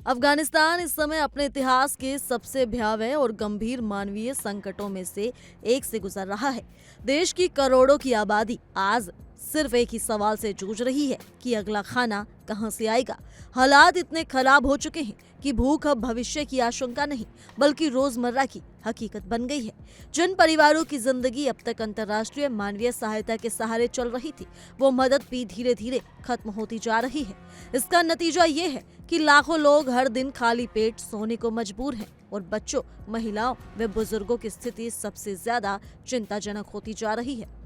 अफगानिस्तान इस समय अपने इतिहास के सबसे भयावह और गंभीर मानवीय संकटों में से एक से गुजर रहा है। देश की करोड़ों की आबादी आज सिर्फ एक ही सवाल से जूझ रही है कि अगला खाना कहां से आएगा। हालात इतने खराब हो चुके हैं कि भूख अब भविष्य की आशंका नहीं बल्कि रोजमर्रा की हकीकत बन गई है। जिन परिवारों की जिंदगी अब तक अंतर्राष्ट्रीय मानवीय सहायता के सहारे चल रही थी, वो मदद भी धीरे धीरे खत्म होती जा रही है। इसका नतीजा ये है कि लाखों लोग हर दिन खाली पेट सोने को मजबूर हैं और बच्चों, महिलाओं व बुजुर्गों की स्थिति सबसे ज्यादा चिंताजनक होती जा रही है।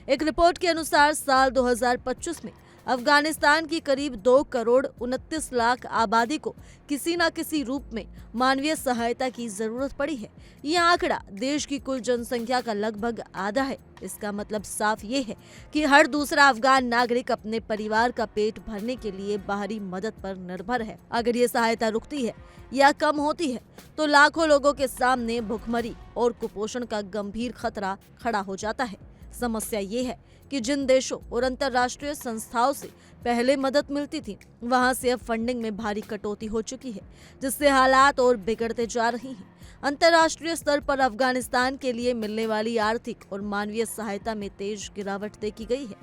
एक रिपोर्ट के अनुसार साल 2025 में अफगानिस्तान की करीब 2 करोड़ 29 लाख आबादी को किसी न किसी रूप में मानवीय सहायता की जरूरत पड़ी है। यह आंकड़ा देश की कुल जनसंख्या का लगभग आधा है। इसका मतलब साफ ये है कि हर दूसरा अफगान नागरिक अपने परिवार का पेट भरने के लिए बाहरी मदद पर निर्भर है। अगर ये सहायता रुकती है या कम होती है तो लाखों लोगों के सामने भुखमरी और कुपोषण का गंभीर खतरा खड़ा हो जाता है। समस्या ये है कि जिन देशों और अंतर्राष्ट्रीय संस्थाओं से पहले मदद मिलती थी, वहां से अब फंडिंग में भारी कटौती हो चुकी है, जिससे हालात और बिगड़ते जा रही हैं। अंतर्राष्ट्रीय स्तर पर अफगानिस्तान के लिए मिलने वाली आर्थिक और मानवीय सहायता में तेज गिरावट देखी गई है।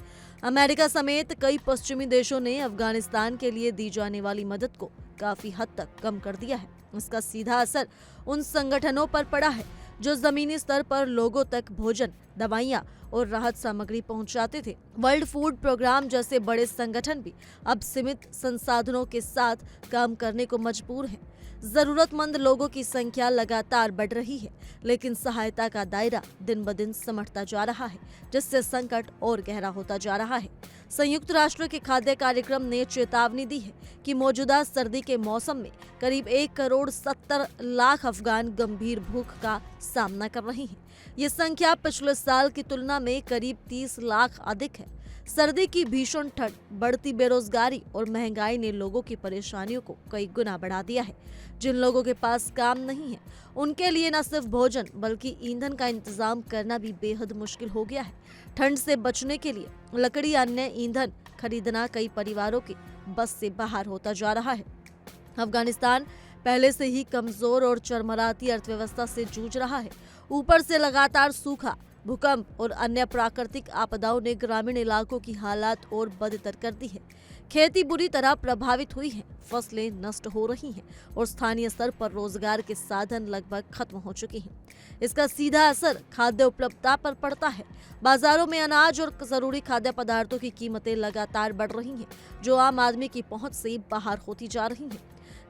अमेरिका समेत कई पश्चिमी देशों ने अफगानिस्तान के लिए दी जाने वाली मदद को काफी हद तक कम कर दिया है। इसका सीधा असर उन संगठनों पर पड़ा है जो जमीनी स्तर पर लोगों तक भोजन, दवाइयां और राहत सामग्री पहुंचाते थे। वर्ल्ड फूड प्रोग्राम जैसे बड़े संगठन भी अब सीमित संसाधनों के साथ काम करने को मजबूर हैं। जरूरतमंद लोगों की संख्या लगातार बढ़ रही है, लेकिन सहायता का दायरा दिन ब दिन सिमटता जा रहा है, जिससे संकट और गहरा होता जा रहा है। संयुक्त राष्ट्र के खाद्य कार्यक्रम ने चेतावनी दी है कि मौजूदा सर्दी के मौसम में करीब 1 करोड़ 70 लाख अफगान गंभीर भूख का सामना कर रहे हैं। ये संख्या पिछले साल की तुलना में करीब 30 लाख अधिक है। सर्दी की भीषण ठंड, बढ़ती बेरोजगारी और महंगाई ने लोगों की परेशानियों को कई गुना बढ़ा दिया है। जिन लोगों के पास काम नहीं है, उनके लिए न सिर्फ भोजन बल्कि ईंधन का इंतजाम करना भी बेहद मुश्किल हो गया है। ठंड से बचने के लिए लकड़ी, अन्य ईंधन खरीदना कई परिवारों के बस से बाहर होता जा रहा है। अफगानिस्तान पहले से ही कमजोर और चरमराती अर्थव्यवस्था से जूझ रहा है। ऊपर से लगातार सूखा, भूकंप और अन्य प्राकृतिक आपदाओं ने ग्रामीण इलाकों की हालात और बदतर कर दी है। खेती बुरी तरह प्रभावित हुई है, फसलें नष्ट हो रही हैं और स्थानीय स्तर पर रोजगार के साधन लगभग खत्म हो चुके हैं। इसका सीधा असर खाद्य उपलब्धता पर पड़ता है। बाजारों में अनाज और जरूरी खाद्य पदार्थों की कीमतें लगातार बढ़ रही हैं, जो आम आदमी की पहुंच से बाहर होती जा रही हैं।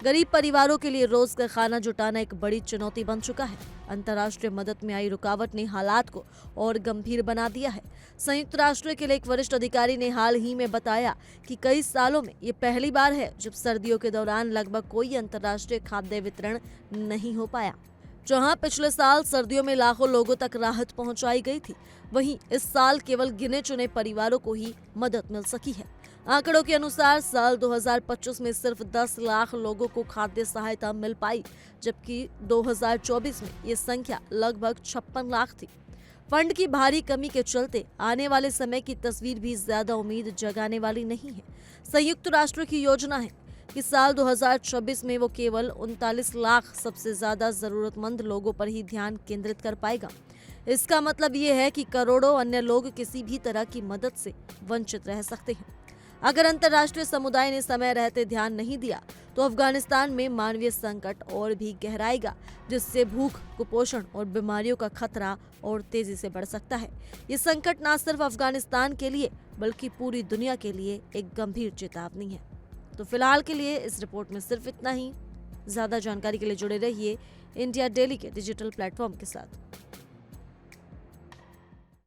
गरीब परिवारों के लिए रोज का खाना जुटाना एक बड़ी चुनौती बन चुका है। अंतर्राष्ट्रीय मदद में आई रुकावट ने हालात को और गंभीर बना दिया है। संयुक्त राष्ट्र के लिए एक वरिष्ठ अधिकारी ने हाल ही में बताया कि कई सालों में ये पहली बार है जब सर्दियों के दौरान लगभग कोई अंतर्राष्ट्रीय खाद्य वितरण नहीं हो पाया। जहां पिछले साल सर्दियों में लाखों लोगों तक राहत पहुंचाई गई थी, वहीं इस साल केवल गिने चुने परिवारों को ही मदद मिल सकी है। आंकड़ों के अनुसार साल 2025 में सिर्फ 10 लाख लोगों को खाद्य सहायता मिल पाई, जबकि 2024 में ये संख्या लगभग 56 लाख थी। फंड की भारी कमी के चलते आने वाले समय की तस्वीर भी ज्यादा उम्मीद जगाने वाली नहीं है। संयुक्त राष्ट्र की योजना है कि साल 2026 में वो केवल 39 लाख सबसे ज्यादा जरूरतमंद लोगों पर ही ध्यान केंद्रित कर पाएगा। इसका मतलब ये है कि करोड़ों अन्य लोग किसी भी तरह की मदद से वंचित रह सकते हैं। अगर अंतर्राष्ट्रीय समुदाय ने समय रहते ध्यान नहीं दिया तो अफगानिस्तान में मानवीय संकट और भी गहराएगा, जिससे भूख, कुपोषण और बीमारियों का खतरा और तेजी से बढ़ सकता है। ये संकट न सिर्फ अफगानिस्तान के लिए बल्कि पूरी दुनिया के लिए एक गंभीर चेतावनी है। तो फिलहाल के लिए इस रिपोर्ट में सिर्फ इतना ही। ज्यादा जानकारी के लिए जुड़े रहिए इंडिया डेली के डिजिटल प्लेटफॉर्म के साथ।